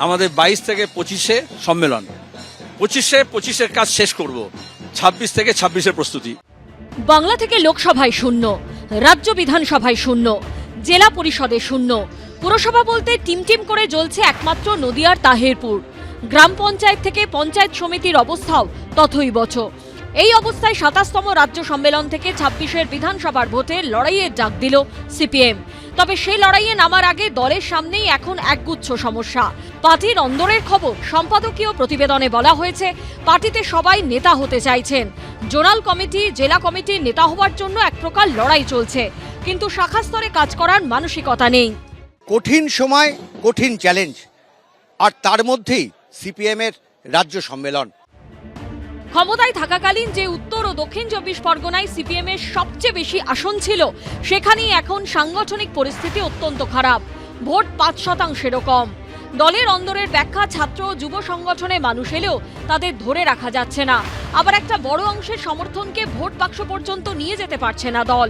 আমাদের 22 থেকে 25-এ সম্মেলন, 25-এর কাজ শেষ করব, 26 থেকে 26-এর প্রস্তুতি। বাংলা থেকে লোকসভায় শূন্য, রাজ্য বিধানসভায় শূন্য, জেলা পরিষদে শূন্য, পুরসভা বলতে টিম করে জ্বলছে একমাত্র নদিয়ার তাহেরপুর। গ্রাম পঞ্চায়েত থেকে পঞ্চায়েত সমিতির অবস্থাও তথৈবচ। এই অবস্থায় 27তম রাজ্য সম্মেলন থেকে 26-এর বিধানসভার ভোটে লড়াইয়ের ডাক দিল সিপিএম। তবে সেই লড়াইয়ে নামার আগে দলের সামনেই এখন একগুচ্ছ সমস্যা। পার্টির অন্দরের খবর, সম্পাদকীয় প্রতিবেদনে বলা হয়েছে পার্টিতে সবাই নেতা হতে চাইছেন। জোনাল কমিটি, জেলা কমিটির নেতা হওয়ার জন্য এক প্রকার লড়াই চলছে, কিন্তু শাখা স্তরে কাজ করার মানসিকতা নেই। কঠিন সময়, কঠিন চ্যালেঞ্জ, আর তার মধ্যেই সিপিএমের রাজ্য সম্মেলন। ক্ষমতায় থাকাকালীন যে উত্তর ও দক্ষিণ 24 পরগনায় সিপিএম এর সবচেয়ে বেশি আসন ছিল, সেখানেই এখন সাংগঠনিক পরিস্থিতি অত্যন্ত খারাপ। ভোট 5%-এরও কম। দলের অন্দরের ব্যাখ্যা, ছাত্র ও যুব সংগঠনে মানুষ এলেও তাদের ধরে রাখা যাচ্ছে না। আবার একটা বড় অংশের সমর্থনকে ভোট বাক্স পর্যন্ত নিয়ে যেতে পারছে না দল।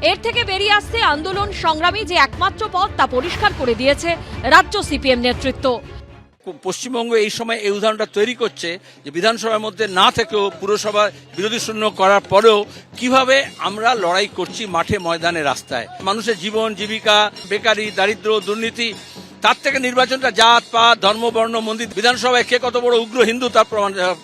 এর থেকে বেরিয়ে আসতে আন্দোলন সংগ্রামী যে একমাত্র পথ, তা পরিষ্কার করে দিয়েছে রাজ্য সিপিএম নেতৃত্ব। পশ্চিমবঙ্গ এই সময় এই উদাহরণটা তৈরি করছে যে বিধানসভার মধ্যে না থেকেও পুরসভা বিরোধী শূন্য করার পরেও কিভাবে আমরা লড়াই করছি মাঠে ময়দানে রাস্তায়। মানুষের জীবন জীবিকা, বেকারি, দারিদ্র, দুর্নীতি, তার থেকে নির্বাচনটা জাত পাত, ধর্ম, বর্ণ, মন্দির, বিধানসভায় কে কত বড় উগ্র হিন্দু তার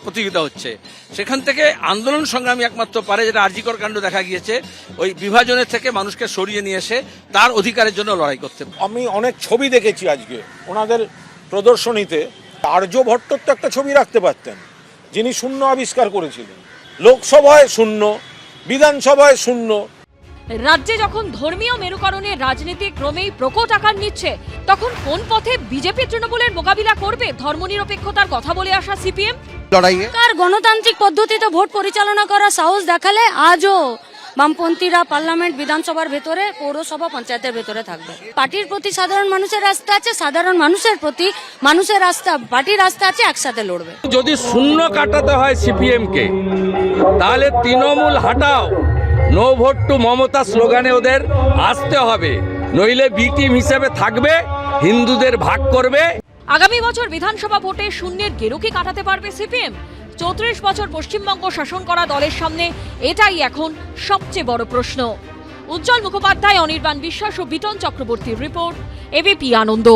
প্রতিযোগিতা হচ্ছে। সেখান থেকে আন্দোলন সংগ্রামী একমাত্র পারে, যেটা আরজিকর কাণ্ড দেখা গিয়েছে, ওই বিভাজনের থেকে মানুষকে সরিয়ে নিয়ে এসে তার অধিকারের জন্য লড়াই করতে। আমি অনেক ছবি দেখেছি আজকে ওনাদের প্রদর্শনীতে। আর্যভট্টর তো একটা ছবি রাখতে পারতেন, যিনি শূন্য আবিষ্কার করেছিলেন। লোকসভায় শূন্য, বিধানসভায় শূন্য। রাজ্যে যখন ধর্মীয় মেরুকরণের রাজনীতি ক্রমেই প্রকট আকার নিচ্ছে, তখন কোন পথে বিজেপি তৃণমূলের মোকাবিলা করবে ধর্মনিরপেক্ষতার কথা বলে আসা সিপিএম? লড়াইয়ে গণতান্ত্রিক পদ্ধতিতে ভোট পরিচালনা করার সাহস দেখালে আজও বামপন্থীরা পার্লামেন্ট, বিধানসভার ভেতরে, পৌরসভা, পঞ্চায়েতের ভেতরে থাকবে। পার্টির প্রতি সাধারণ মানুষের আস্থা আছে, সাধারণ মানুষের প্রতি মানুষের আস্থা, পার্টির আস্থা আছে, একসাথে লড়বে। যদি শূন্য কাটাতে হয় সিপিএম কে, তাহলে তৃণমূল হাটাও, নো ভোট টু মমতা স্লোগানে ওদের আসতে হবে, নইলে বি টিম হিসেবে থাকবে, হিন্দুদের ভাগ করবে। আগামী বছর বিধানসভা ভোটে শূন্যের গেরু কি কাটাতে পারবে সিপিএম? 34 বছর পশ্চিমবঙ্গ শাসন করা দলের সামনে এটাই এখন সবচেয়ে বড় প্রশ্ন। উজ্জ্বল মুখোপাধ্যায়, অনির্বাণ বিশ্বাস ও বিটন চক্রবর্তীর রিপোর্ট, এবিপি আনন্দ।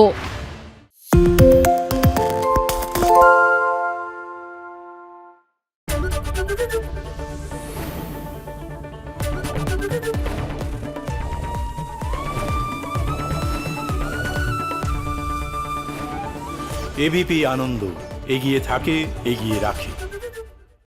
এবিপি আনন্দ, এগিয়ে থাকে, এগিয়ে রাখে।